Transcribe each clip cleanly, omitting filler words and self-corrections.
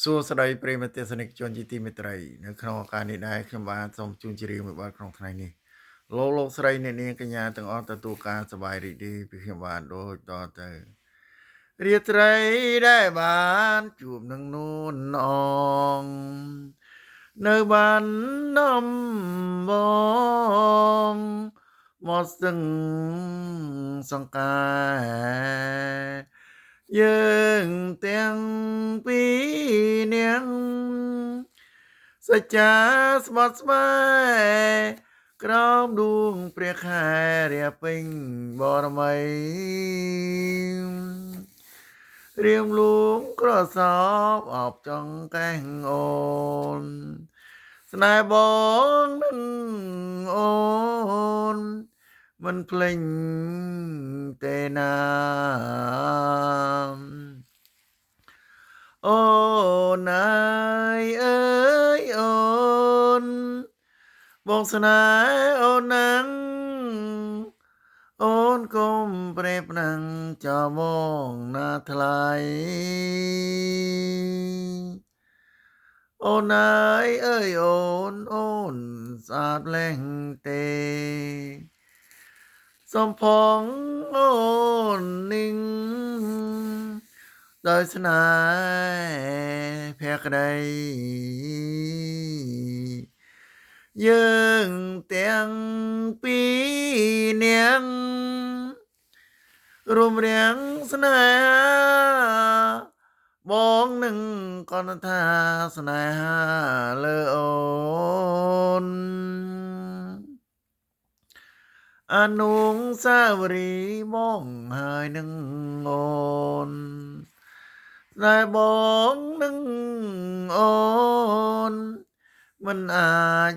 សួស្តីប្រិយមិត្តទេសនិកជនជាទីមេត្រីនៅក្នុងឱកាសនេះដែរខ្ញុំបាទសូមជូនជារៀងមួយបាទក្នុងថ្ងៃនេះលោកស្រីអ្នកនាងកញ្ញាទាំងអស់ទទួលការសប្បាយរីករាយពីខ្ញុំបាទដូចតទៅរាត្រីដែលបានជួបនឹងនួនអងនៅបានដំបងមកស្ទឹងសង្កែយើងទាំងពីរនាក់សច្ចាស្បត់ស្បែកក្រោមដួងព្រះខែរាពេញបរមីរៀមលួងក្រសោបអបចង់កែងអូនស្នេហ៍បងនឹងអូនមិនភ្លេចទេណាអូនអើយអើយអូនបងស្នេហ៍អូនណាំងអូនកុំប្រេបណាំងចោលមកណាថ្លៃអូនអើយអើយអូនស្អាតលែងទេសំផងអូននិងដោយស្នេហ៍ភក្តីយើងទាំងពីរនាក់រួមរាំងស្នេហាបងនឹងកនថាស្នេហាលើអូនអនុស្សាវរីយ៍បងហើយនឹងអូនតែបងនឹងអូនមិនអាច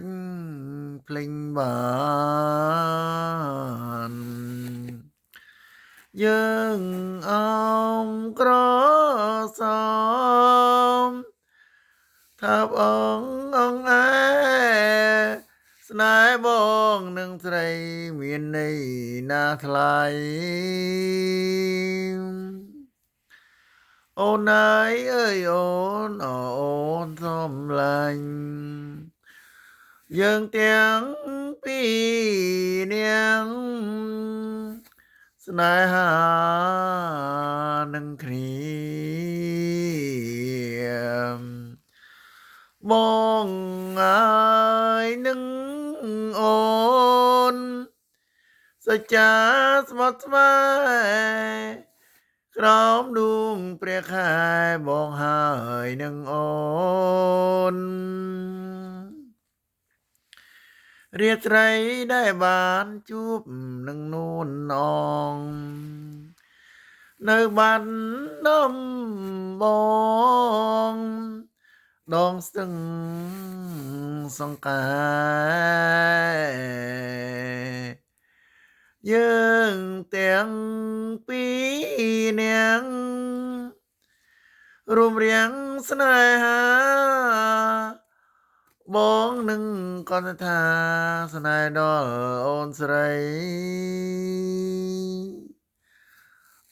ភ្លេចបានយើងអមក្រសោមថាបអងអែស្នេហ៍បងនឹងស្រីមានន័យណាថ្លៃអូនអើយអើយអូនសំឡាញ់យើងទាំងពីរនាក់ស្នេហានឹងគ្នាបងអើយនឹងអូនសច្ចាស្បត់ស្បែកក្រោមដួងព្រះខែបងហើយនឹងអូនរាត្រីដែលបានជួបនឹងនួនអងនៅបានដំបងដងស្ទឹងសង្កែយើងទាំងពីរនាក់រួមរាំងស្នេហាបងនឹងកនថាស្នេហ៍ដល់អូនស្រី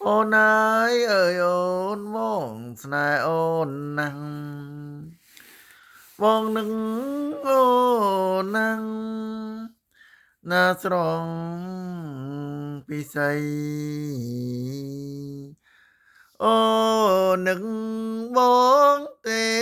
អូនអើយអូនបងស្នេហ៍អូនណាស់បងនឹងអូនណាស់ណាស្រងពិសីអូននឹងបងទេ